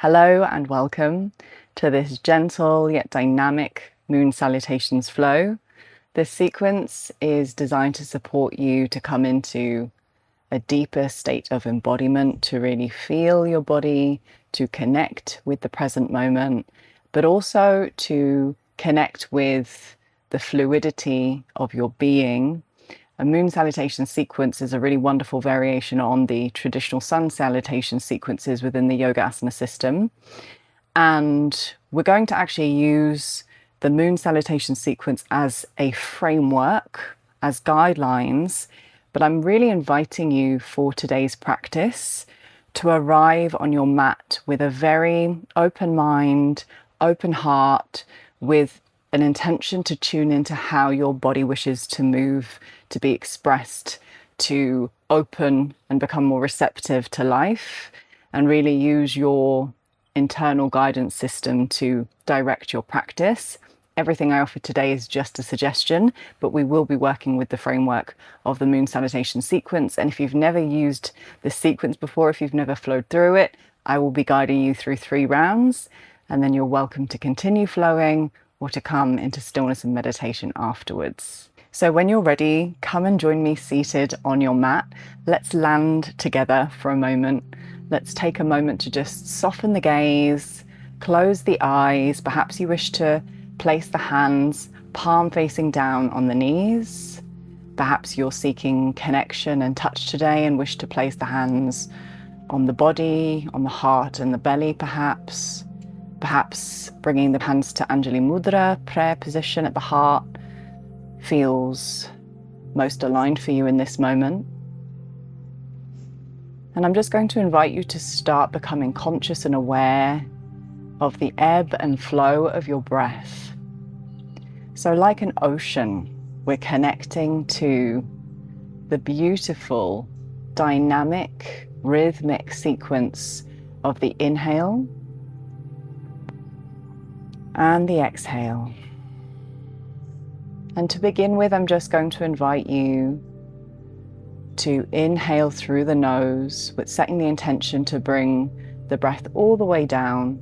Hello and welcome to this gentle yet dynamic moon salutations flow. This sequence is designed to support you to come into a deeper state of embodiment, to really feel your body, to connect with the present moment, but also to connect with the fluidity of your being. A moon salutation sequence is a really wonderful variation on the traditional sun salutation sequences within the yoga asana system. And we're going to actually use the moon salutation sequence as a framework, as guidelines, but I'm really inviting you for today's practice to arrive on your mat with a very open mind, open heart, with an intention to tune into how your body wishes to move, to be expressed, to open and become more receptive to life, and really use your internal guidance system to direct your practice. Everything I offer today is just a suggestion, but we will be working with the framework of the moon salutation sequence. And if you've never used this sequence before, if you've never flowed through it, I will be guiding you through 3 rounds, and then you're welcome to continue flowing or to come into stillness and meditation afterwards. So when you're ready, come and join me seated on your mat. Let's land together for a moment. Let's take a moment to just soften the gaze, close the eyes. Perhaps you wish to place the hands palm facing down on the knees. Perhaps you're seeking connection and touch today and wish to place the hands on the body, on the heart and the belly perhaps. Perhaps bringing the hands to Anjali Mudra, prayer position at the heart, feels most aligned for you in this moment. And I'm just going to invite you to start becoming conscious and aware of the ebb and flow of your breath. So like an ocean, we're connecting to the beautiful, dynamic, rhythmic sequence of the inhale and the exhale. And to begin with, I'm just going to invite you to inhale through the nose, with setting the intention to bring the breath all the way down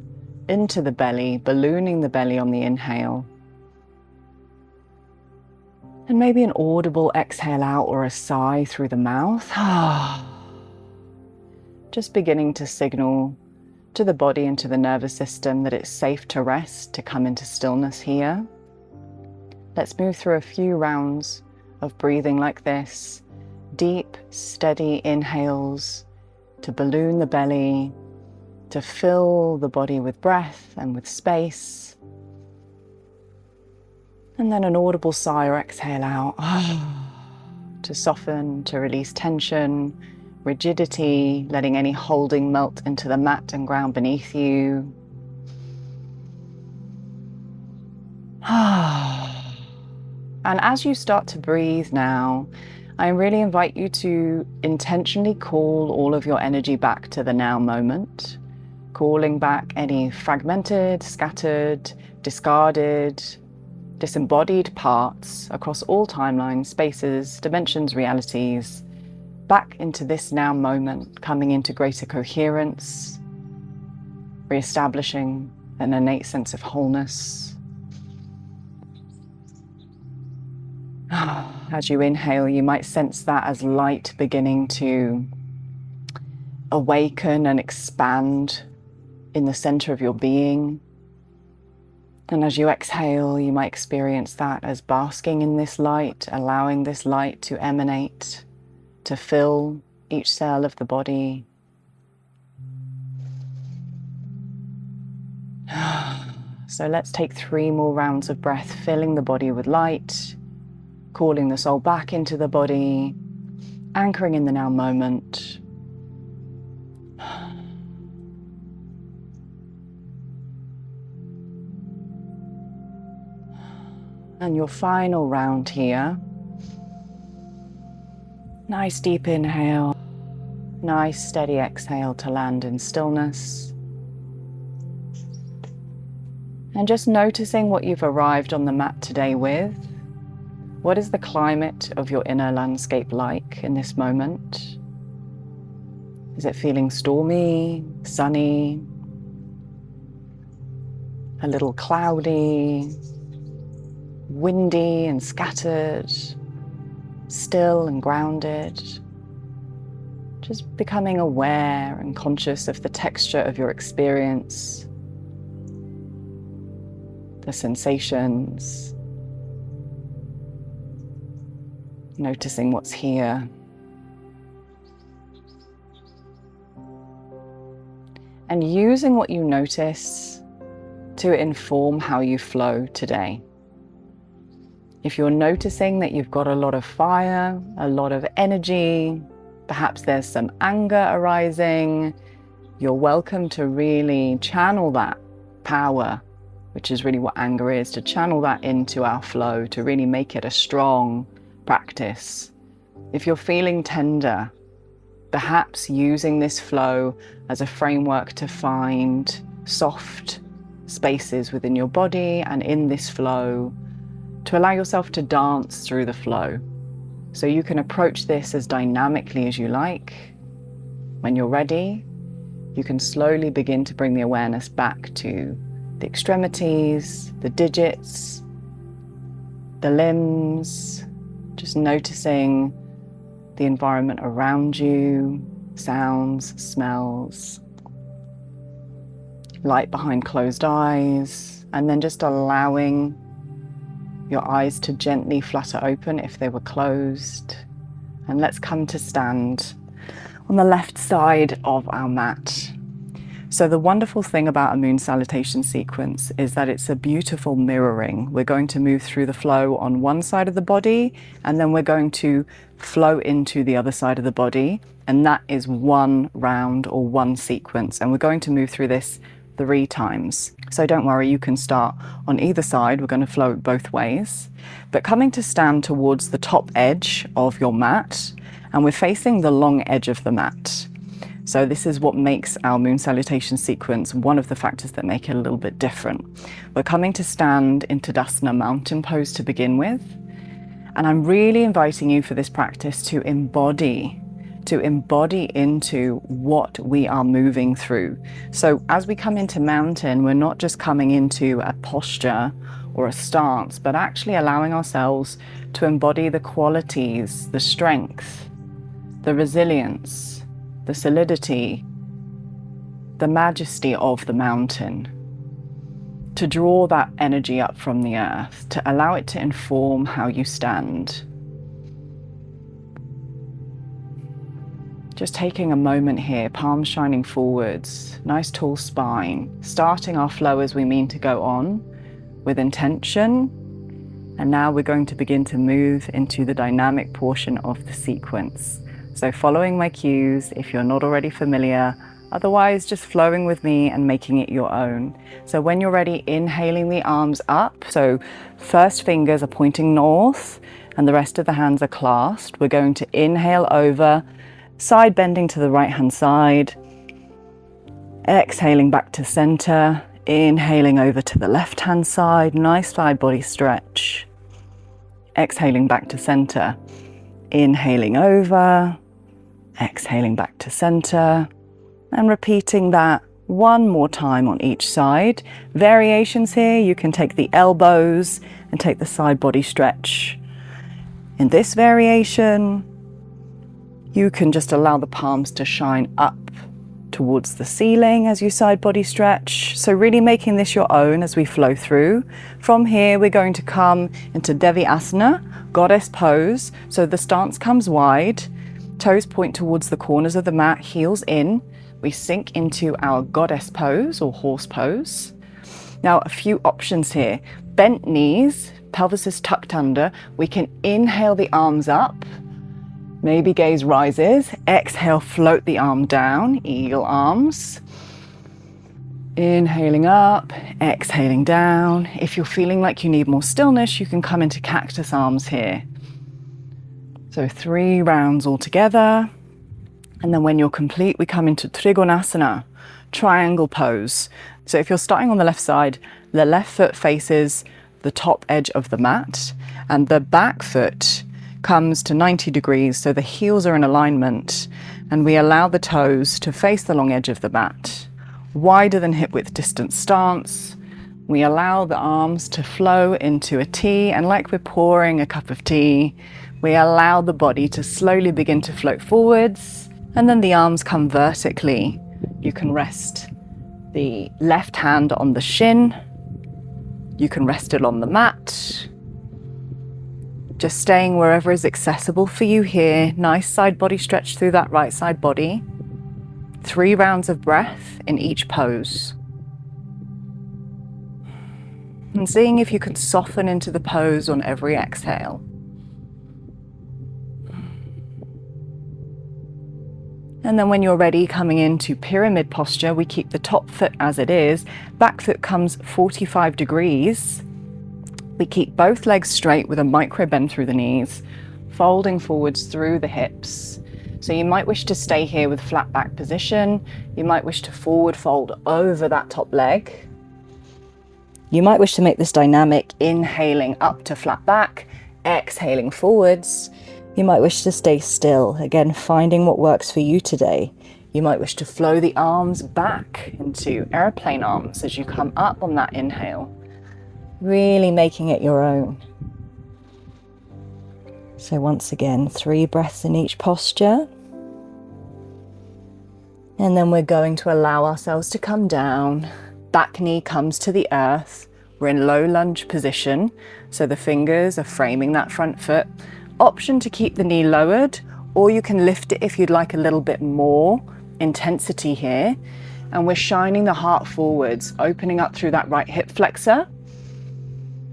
into the belly, ballooning the belly on the inhale. And maybe an audible exhale out or a sigh through the mouth. Just beginning to signal to the body and to the nervous system that it's safe to rest, to come into stillness here. Let's move through a few rounds of breathing like this. Deep, steady inhales to balloon the belly, to fill the body with breath and with space. And then an audible sigh or exhale out to soften, to release tension, rigidity, letting any holding melt into the mat and ground beneath you. And as you start to breathe now, I really invite you to intentionally call all of your energy back to the now moment, calling back any fragmented, scattered, discarded, disembodied parts across all timelines, spaces, dimensions, realities, back into this now moment, coming into greater coherence, re-establishing an innate sense of wholeness. As you inhale, you might sense that as light beginning to awaken and expand in the center of your being. And as you exhale, you might experience that as basking in this light, allowing this light to emanate, to fill each cell of the body. So let's take 3 more rounds of breath, filling the body with light, calling the soul back into the body, anchoring in the now moment. And your final round here. Nice deep inhale, nice steady exhale to land in stillness. And just noticing what you've arrived on the mat today with. What is the climate of your inner landscape like in this moment? Is it feeling stormy, sunny, a little cloudy, windy and scattered, still and grounded. Just becoming aware and conscious of the texture of your experience, the sensations, noticing what's here. And using what you notice to inform how you flow today. If you're noticing that you've got a lot of fire, a lot of energy, perhaps there's some anger arising, you're welcome to really channel that power, which is really what anger is, to channel that into our flow, to really make it a strong practice. If you're feeling tender, perhaps using this flow as a framework to find soft spaces within your body, and in this flow, to allow yourself to dance through the flow. So you can approach this as dynamically as you like. When you're ready, you can slowly begin to bring the awareness back to the extremities, the digits, the limbs, just noticing the environment around you, sounds, smells, light behind closed eyes, and then just allowing your eyes to gently flutter open if they were closed. And let's come to stand on the left side of our mat. So the wonderful thing about a moon salutation sequence is that it's a beautiful mirroring. We're going to move through the flow on one side of the body, and then we're going to flow into the other side of the body. And that is one round or one sequence. And we're going to move through this 3 times. So don't worry, you can start on either side. We're going to flow both ways. But coming to stand towards the top edge of your mat, and we're facing the long edge of the mat. So this is what makes our moon salutation sequence one of the factors that make it a little bit different. We're coming to stand in Tadasana mountain pose to begin with. And I'm really inviting you for this practice to embody into what we are moving through. So as we come into mountain, we're not just coming into a posture or a stance, but actually allowing ourselves to embody the qualities, the strength, the resilience, the solidity, the majesty of the mountain, to draw that energy up from the earth, to allow it to inform how you stand. Just taking a moment here, palms shining forwards, nice tall spine, starting our flow as we mean to go on with intention. And now we're going to begin to move into the dynamic portion of the sequence. So following my cues, if you're not already familiar, otherwise just flowing with me and making it your own. So when you're ready, inhaling the arms up. So first fingers are pointing north and the rest of the hands are clasped. We're going to inhale over, side bending to the right hand side, exhaling back to center, inhaling over to the left hand side, nice side body stretch, exhaling back to center, inhaling over, exhaling back to center, and repeating that one more time on each side. Variations here, you can take the elbows and take the side body stretch. In this variation, you can just allow the palms to shine up towards the ceiling as you side body stretch. So really making this your own as we flow through. From here, we're going to come into Devi Asana, goddess pose. So the stance comes wide, toes point towards the corners of the mat, heels in. We sink into our goddess pose or horse pose. Now, a few options here. Bent knees, pelvis is tucked under. We can inhale the arms up. Maybe gaze rises. Exhale, float the arm down, eagle arms. Inhaling up, exhaling down. If you're feeling like you need more stillness, you can come into cactus arms here. So 3 rounds all together. And then when you're complete, we come into Trikonasana, triangle pose. So if you're starting on the left side, the left foot faces the top edge of the mat and the back foot comes to 90 degrees, so the heels are in alignment, and we allow the toes to face the long edge of the mat. Wider than hip width distance stance, We allow the arms to flow into a T, and like we're pouring a cup of tea, we allow the body to slowly begin to float forwards, and then the arms come vertically. You can rest the left hand on the shin. You can rest it on the mat. Just staying wherever is accessible for you here. Nice side body stretch through that right side body. 3 rounds of breath in each pose. And seeing if you can soften into the pose on every exhale. And then when you're ready, coming into pyramid posture, we keep the top foot as it is. Back foot comes 45 degrees. We keep both legs straight with a micro bend through the knees, folding forwards through the hips. So you might wish to stay here with flat back position. You might wish to forward fold over that top leg. You might wish to make this dynamic, inhaling up to flat back, exhaling forwards. You might wish to stay still, again finding what works for you today. You might wish to flow the arms back into airplane arms as you come up on that inhale, really making it your own. So once again, 3 breaths in each posture. And then we're going to allow ourselves to come down. Back knee comes to the earth. We're in low lunge position, so the fingers are framing that front foot. Option to keep the knee lowered, or you can lift it if you'd like a little bit more intensity here. And we're shining the heart forwards, opening up through that right hip flexor.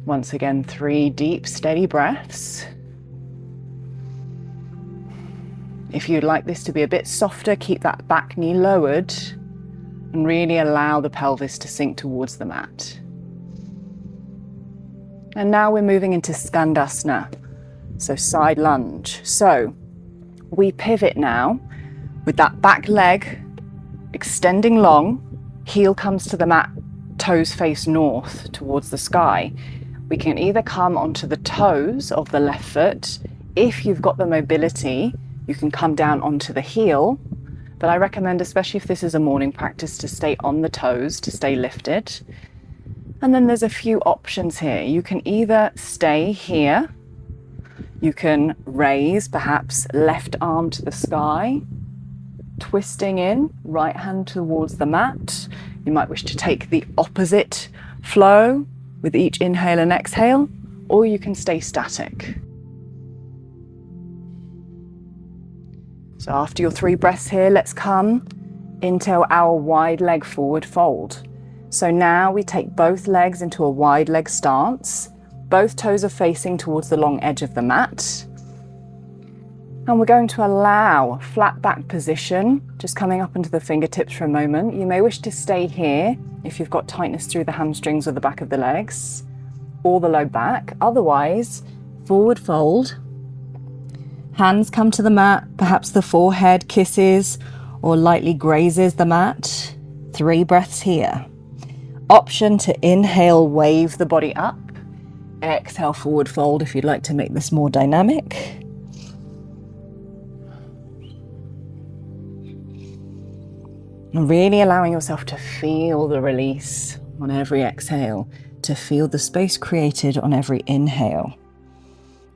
Once again, 3 deep, steady breaths. If you'd like this to be a bit softer, keep that back knee lowered and really allow the pelvis to sink towards the mat. And now we're moving into Skandasana, so side lunge. So we pivot now with that back leg extending long, heel comes to the mat, toes face north towards the sky. We can either come onto the toes of the left foot. If you've got the mobility, you can come down onto the heel, but I recommend, especially if this is a morning practice, to stay on the toes, to stay lifted. And then there's a few options here. You can either stay here, you can raise perhaps left arm to the sky, twisting in, right hand towards the mat. You might wish to take the opposite flow with each inhale and exhale, or you can stay static. So after your 3 breaths here, let's come into our wide leg forward fold. So now we take both legs into a wide leg stance. Both toes are facing towards the long edge of the mat. And we're going to allow a flat back position, just coming up into the fingertips for a moment. You may wish to stay here if you've got tightness through the hamstrings or the back of the legs or the low back. Otherwise, forward fold. Hands come to the mat, perhaps the forehead kisses or lightly grazes the mat. 3 breaths here. Option to inhale, wave the body up. Exhale, forward fold if you'd like to make this more dynamic. And really allowing yourself to feel the release on every exhale, to feel the space created on every inhale.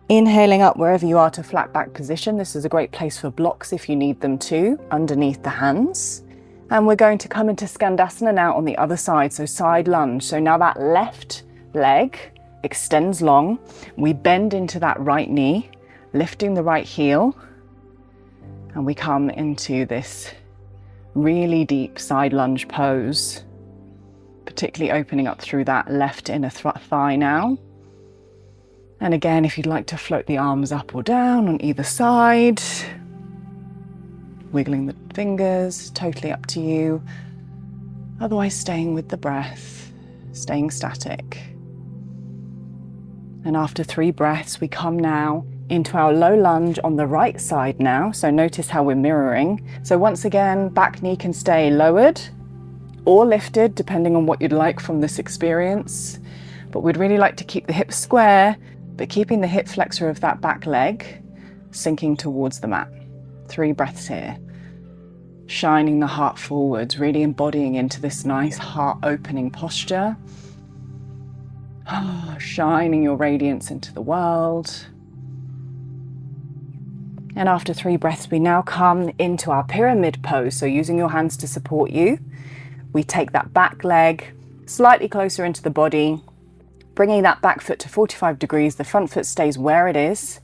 Inhaling up wherever you are to flat back position. This is a great place for blocks if you need them too, underneath the hands. And we're going to come into Skandasana now on the other side, so side lunge. So now that left leg extends long. We bend into that right knee, lifting the right heel. And we come into this really deep side lunge pose, particularly opening up through that left inner thigh now. And again, if you'd like to float the arms up or down on either side, wiggling the fingers, totally up to you. Otherwise, staying with the breath, staying static. And after 3 breaths, we come now into our low lunge on the right side now. So notice how we're mirroring. So once again, back knee can stay lowered or lifted, depending on what you'd like from this experience. But we'd really like to keep the hips square, but keeping the hip flexor of that back leg sinking towards the mat. 3 breaths here. Shining the heart forwards, really embodying into this nice heart opening posture. Shining your radiance into the world. And after 3 breaths, we now come into our pyramid pose. So using your hands to support you, we take that back leg slightly closer into the body, bringing that back foot to 45 degrees. The front foot stays where it is.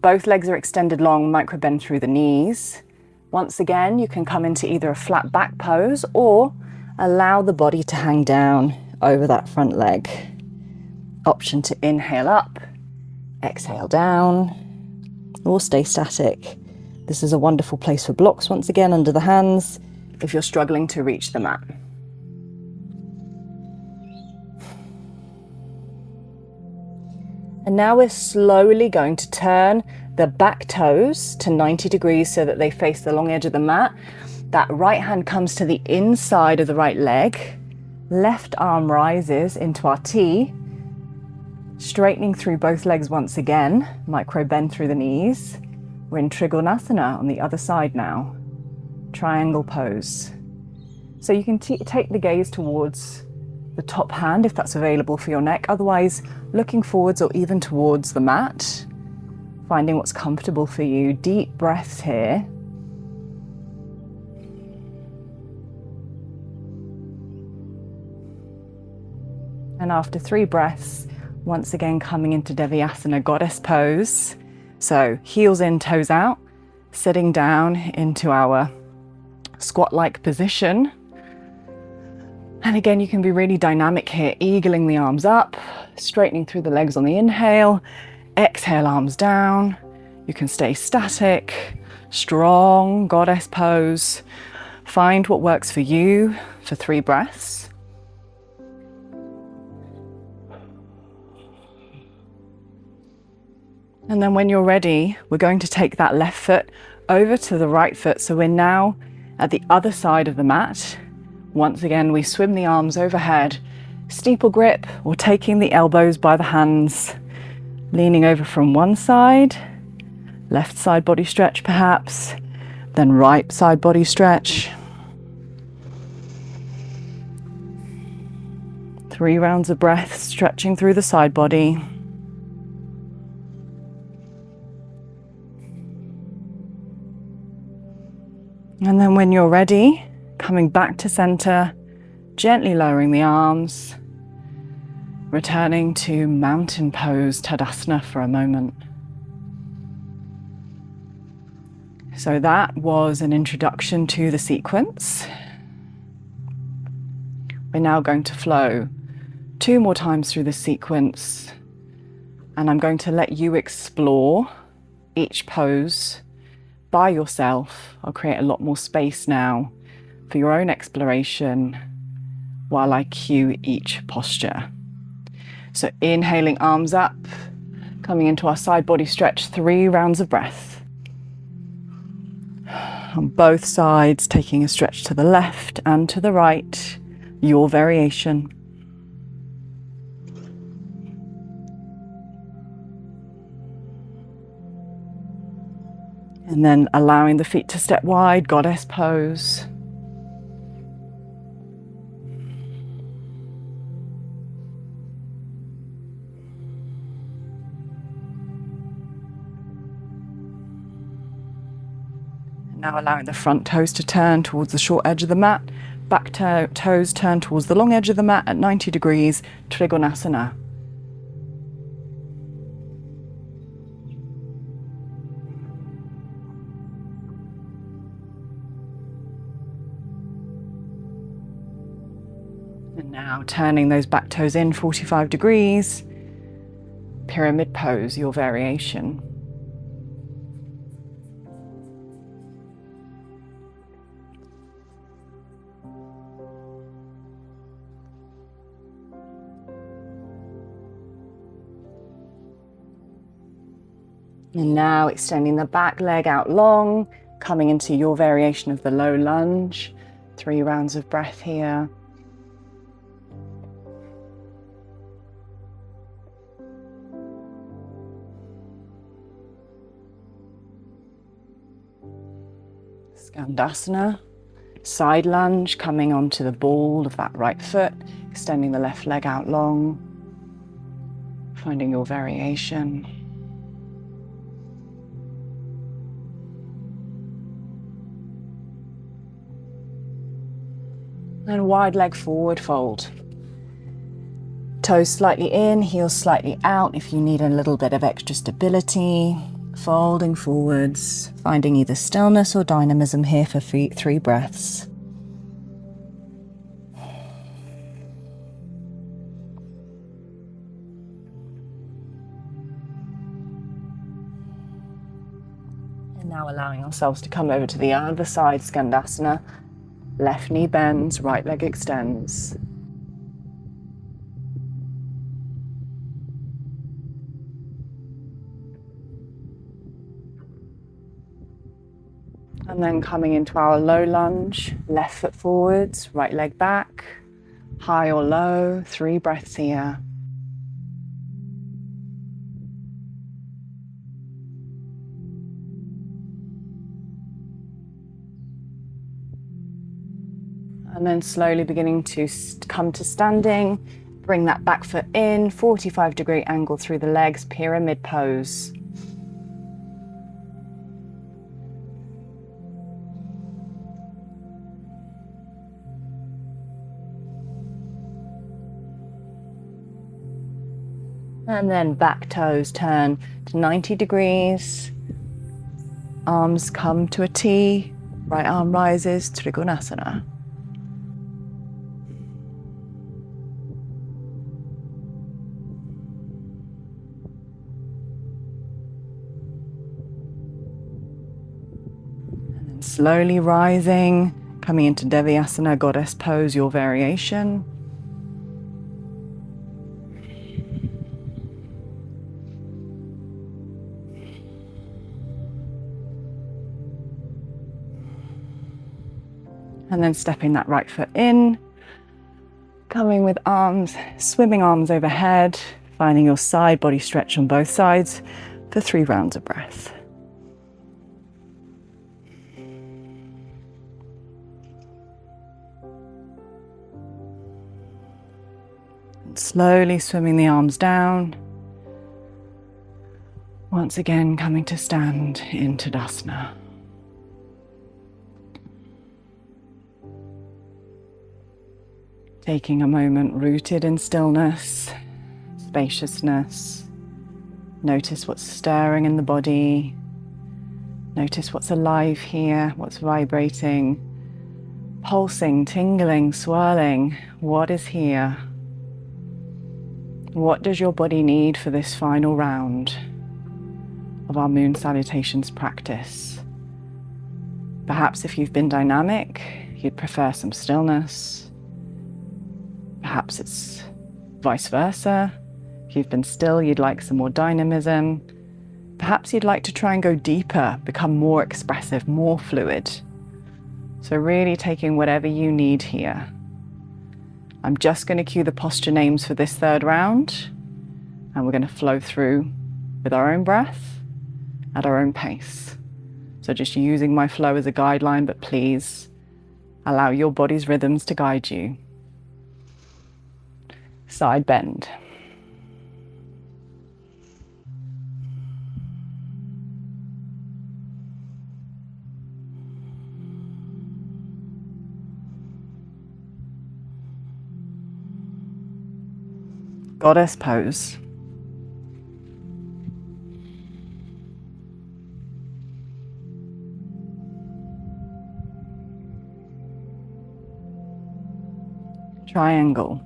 Both legs are extended long, micro bend through the knees. Once again, you can come into either a flat back pose or allow the body to hang down over that front leg. Option to inhale up, exhale down, or stay static. This is a wonderful place for blocks, once again, under the hands, if you're struggling to reach the mat. And now we're slowly going to turn the back toes to 90 degrees so that they face the long edge of the mat. That right hand comes to the inside of the right leg. Left arm rises into our T, straightening through both legs once again, micro bend through the knees. We're in Trikonasana on the other side now, triangle pose. So you can take the gaze towards the top hand if that's available for your neck, otherwise looking forwards or even towards the mat, finding what's comfortable for you. Deep breaths here. And after 3 breaths, once again coming into Devyasana, goddess pose. So heels in, toes out, sitting down into our squat-like position. And again, you can be really dynamic here, eagling the arms up, straightening through the legs on the inhale, exhale, arms down. You can stay static, strong goddess pose. Find what works for you for 3 breaths. And then when you're ready, we're going to take that left foot over to the right foot. So we're now at the other side of the mat. Once again, we swim the arms overhead, steeple grip, or taking the elbows by the hands, leaning over from one side, left side body stretch perhaps, then right side body stretch. 3 rounds of breath, stretching through the side body. And then when you're ready, coming back to center, gently lowering the arms, returning to mountain pose, Tadasana, for a moment. So that was an introduction to the sequence. We're now going to flow 2 more times through the sequence, and I'm going to let you explore each pose by yourself. I'll create a lot more space now for your own exploration while I cue each posture. So inhaling, arms up, coming into our side body stretch, 3 rounds of breath. On both sides, taking a stretch to the left and to the right, your variation. And then allowing the feet to step wide, goddess pose. Now allowing the front toes to turn towards the short edge of the mat, back toes turn towards the long edge of the mat at 90 degrees, Trikonasana. And now turning those back toes in 45 degrees, pyramid pose, your variation. And now extending the back leg out long, coming into your variation of the low lunge. 3 rounds of breath here. Skandasana, side lunge, coming onto the ball of that right foot, extending the left leg out long. Finding your variation. And wide leg forward fold. Toes slightly in, heels slightly out if you need a little bit of extra stability. Folding forwards, finding either stillness or dynamism here for 3 breaths. And now allowing ourselves to come over to the other side, Skandasana. Left knee bends, right leg extends. And then coming into our low lunge, left foot forwards, right leg back, high or low, 3 breaths here. And then slowly beginning to come to standing, bring that back foot in, 45-degree angle through the legs, pyramid pose. And then back toes turn to 90 degrees. Arms come to a T. Right arm rises, Trikonasana. And then slowly rising, coming into Devyasana, goddess pose, your variation. And then stepping that right foot in, coming with arms, swimming arms overhead, finding your side body stretch on both sides for 3 rounds of breath. And slowly swimming the arms down. Once again, coming to stand in Tadasana. Taking a moment rooted in stillness, spaciousness. Notice what's stirring in the body. Notice what's alive here, what's vibrating, pulsing, tingling, swirling. What is here? What does your body need for this final round of our moon salutations practice? Perhaps if you've been dynamic, you'd prefer some stillness. Perhaps it's vice versa. If you've been still, you'd like some more dynamism. Perhaps you'd like to try and go deeper, become more expressive, more fluid. So really taking whatever you need here. I'm just going to cue the posture names for this 3rd round, and we're going to flow through with our own breath at our own pace. So just using my flow as a guideline, but please allow your body's rhythms to guide you. Side bend. Goddess pose. Triangle.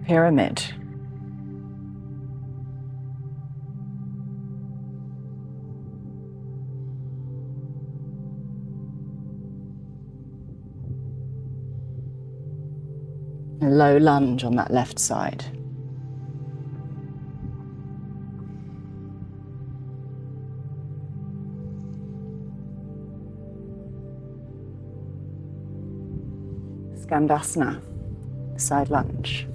Pyramid. A low lunge on that left side. Skandasana, side lunge.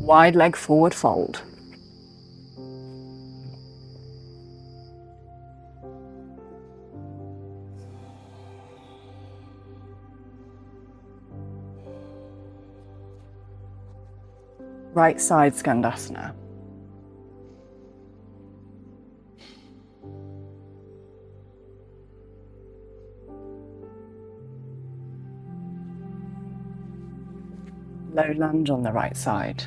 Wide leg forward fold. Right side Skandasana. Low lunge on the right side.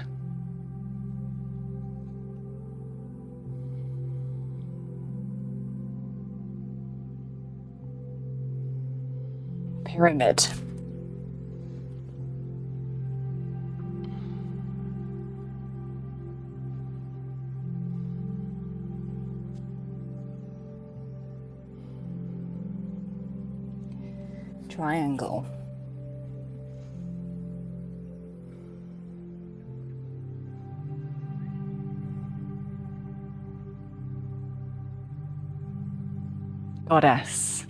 Pyramid. Triangle. Goddess.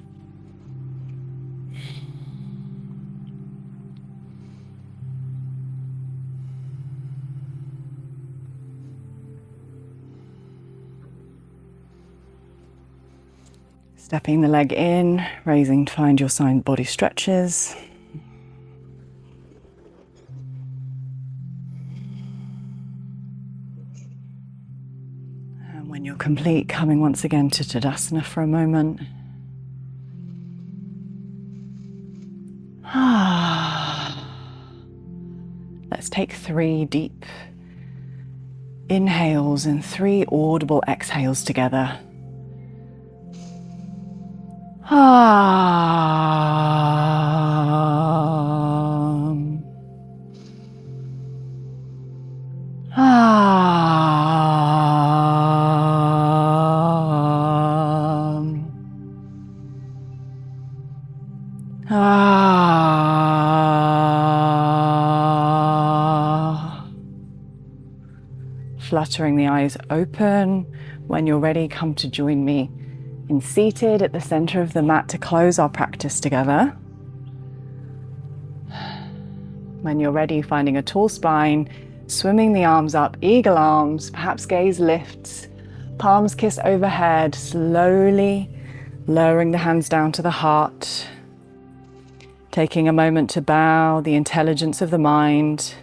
Stepping the leg in, raising to find your side body stretches. And when you're complete, coming once again to Tadasana for a moment. Let's take 3 deep inhales and 3 audible exhales together. Fluttering the eyes open. When you're ready, come to join me in seated at the center of the mat to close our practice together. When you're ready, finding a tall spine, swimming the arms up, eagle arms, perhaps gaze lifts, palms kiss overhead, slowly lowering the hands down to the heart, taking a moment to bow the intelligence of the mind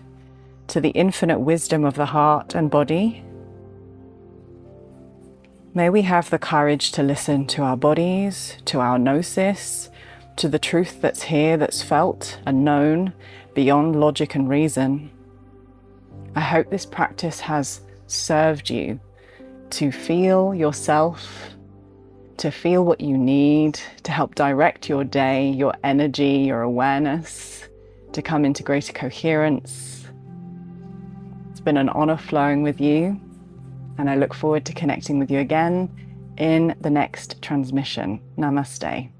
to the infinite wisdom of the heart and body. May we have the courage to listen to our bodies, to our gnosis, to the truth that's here, that's felt and known beyond logic and reason. I hope this practice has served you to feel yourself, to feel what you need, to help direct your day, your energy, your awareness, to come into greater coherence. It's been an honor flowing with you, and I look forward to connecting with you again in the next transmission. Namaste.